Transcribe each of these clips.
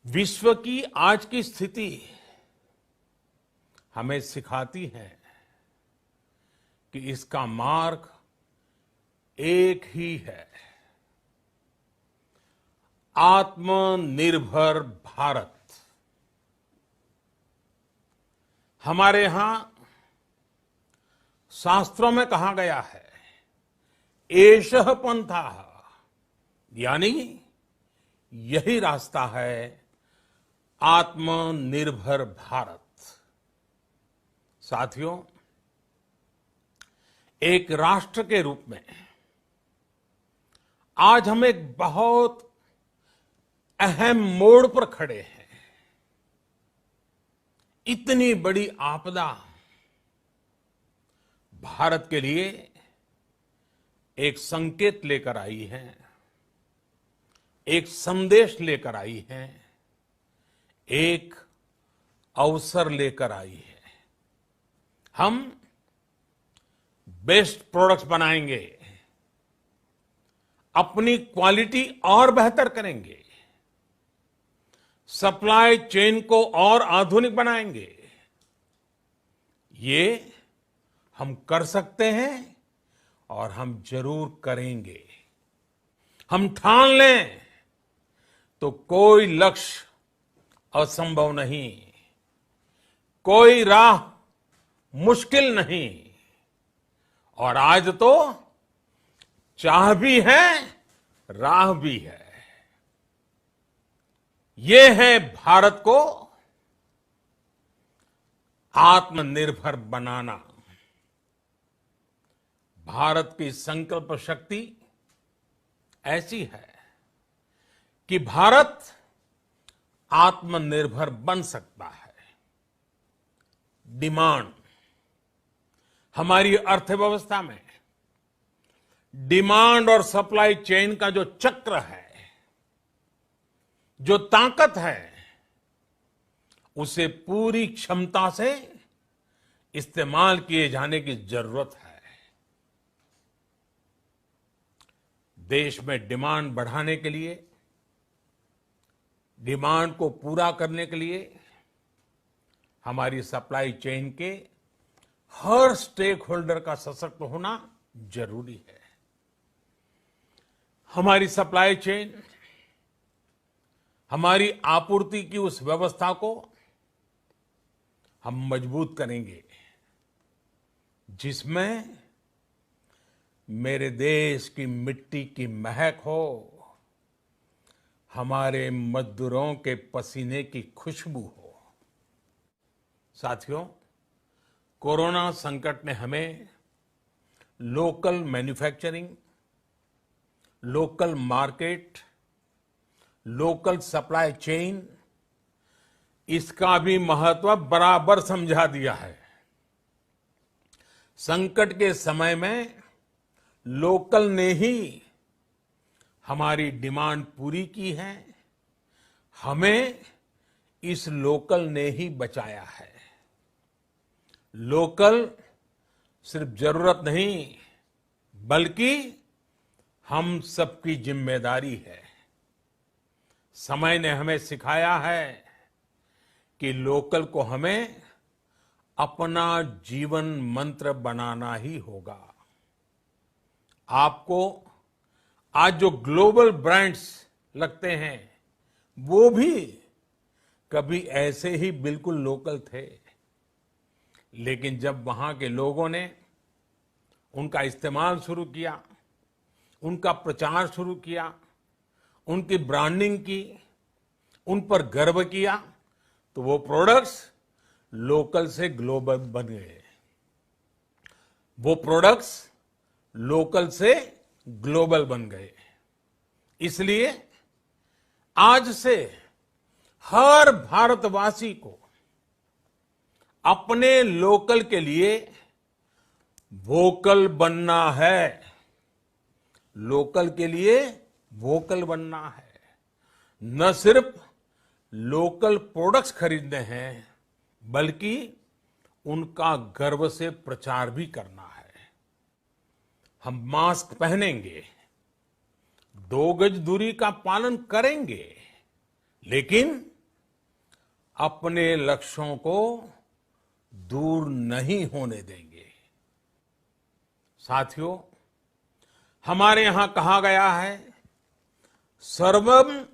विश्व की आज की स्थिति हमें सिखाती है कि इसका मार्ग एक ही है, आत्मनिर्भर भारत। हमारे यहां शास्त्रों में कहा गया है, एषः पंथः, यानी यही रास्ता है आत्मनिर्भर भारत। साथियों, एक राष्ट्र के रूप में आज हम एक बहुत अहम मोड़ पर खड़े हैं। इतनी बड़ी आपदा भारत के लिए एक संकेत लेकर आई है, एक संदेश लेकर आई है, एक अवसर लेकर आई है। हम बेस्ट प्रोडक्ट्स बनाएंगे, अपनी क्वालिटी और बेहतर करेंगे, सप्लाई चेन को और आधुनिक बनाएंगे। ये हम कर सकते हैं और हम जरूर करेंगे। हम ठान लें तो कोई लक्ष्य असंभव नहीं, कोई राह मुश्किल नहीं। और आज तो चाह भी है, राह भी है। ये है भारत को आत्मनिर्भर बनाना। भारत की संकल्प शक्ति ऐसी है कि भारत आत्मनिर्भर बन सकता है। डिमांड, हमारी अर्थव्यवस्था में डिमांड और सप्लाई चेन का जो चक्र है, जो ताकत है, उसे पूरी क्षमता से इस्तेमाल किए जाने की जरूरत है। देश में डिमांड बढ़ाने के लिए, डिमांड को पूरा करने के लिए हमारी सप्लाई चेन के हर स्टेक होल्डर का सशक्त होना जरूरी है। हमारी सप्लाई चेन, हमारी आपूर्ति की उस व्यवस्था को हम मजबूत करेंगे जिसमें मेरे देश की मिट्टी की महक हो, हमारे मजदूरों के पसीने की खुशबू हो। साथियों, कोरोना संकट ने हमें local manufacturing, local market, local supply chain, इसका भी महत्व बराबर समझा दिया है। संकट के समय में लोकल ने ही हमारी डिमांड पूरी की है, हमें इस लोकल ने ही बचाया है। लोकल सिर्फ जरूरत नहीं, बल्कि हम सबकी जिम्मेदारी है। समय ने हमें सिखाया है कि लोकल को हमें अपना जीवन मंत्र बनाना ही होगा। आपको आज जो ग्लोबल ब्रांड्स लगते हैं, वो भी कभी ऐसे ही बिल्कुल लोकल थे, लेकिन जब वहां के लोगों ने उनका इस्तेमाल शुरू किया, उनका प्रचार शुरू किया, उनकी ब्रांडिंग की, उन पर गर्व किया, तो वो प्रोडक्ट्स लोकल से ग्लोबल बन गए। वो प्रोडक्ट्स लोकल से ग्लोबल बन गए। इसलिए आज से हर भारतवासी को अपने लोकल के लिए वोकल बनना है। लोकल के लिए वोकल बनना है। न सिर्फ लोकल प्रोडक्ट्स खरीदने हैं, बल्कि उनका गर्व से प्रचार भी करना है। हम मास्क पहनेंगे, 2 गज दूरी का पालन करेंगे, लेकिन अपने लक्ष्यों को दूर नहीं होने देंगे। साथियों, हमारे यहां कहा गया है, सर्वम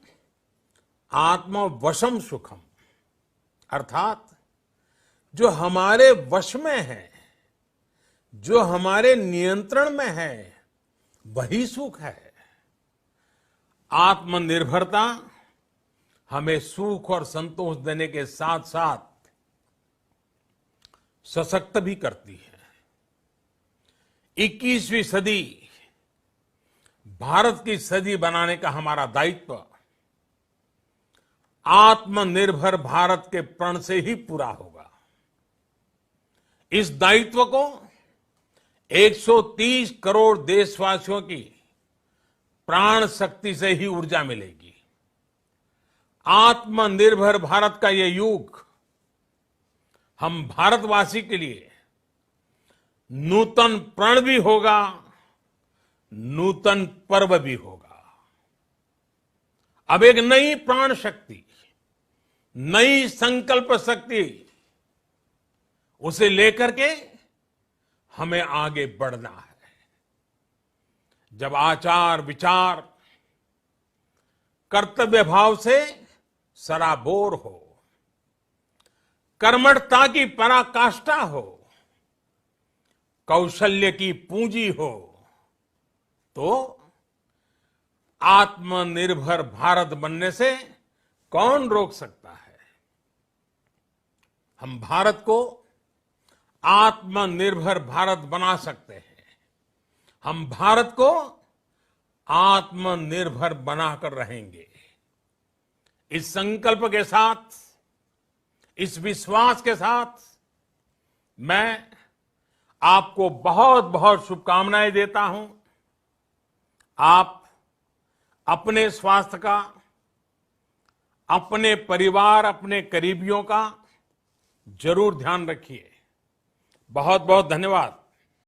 आत्मवशम सुखम, अर्थात जो हमारे वश में है, जो हमारे नियंत्रण में है, वही सुख है। आत्मनिर्भरता हमें सुख और संतोष देने के साथ साथ सशक्त भी करती है। 21वीं सदी भारत की सदी बनाने का हमारा दायित्व आत्मनिर्भर भारत के प्रण से ही पूरा होगा। इस दायित्व को 130 करोड़ देशवासियों की प्राण शक्ति से ही ऊर्जा मिलेगी। आत्मनिर्भर भारत का ये युग हम भारतवासी के लिए नूतन प्रण भी होगा, नूतन पर्व भी होगा। अब एक नई प्राण शक्ति, नई संकल्प शक्ति, उसे लेकर के हमें आगे बढ़ना है। जब आचार विचार कर्तव्य भाव से सराबोर हो, कर्मठता की पराकाष्ठा हो, कौशल्य की पूंजी हो, तो आत्मनिर्भर भारत बनने से कौन रोक सकता है। हम भारत को आत्मनिर्भर भारत बना सकते हैं। हम भारत को आत्मनिर्भर बनाकर रहेंगे। इस संकल्प के साथ, इस विश्वास के साथ मैं आपको बहुत बहुत शुभकामनाएं देता हूं। आप अपने स्वास्थ्य का, अपने परिवार, अपने करीबियों का जरूर ध्यान रखिए। बहुत बहुत धन्यवाद।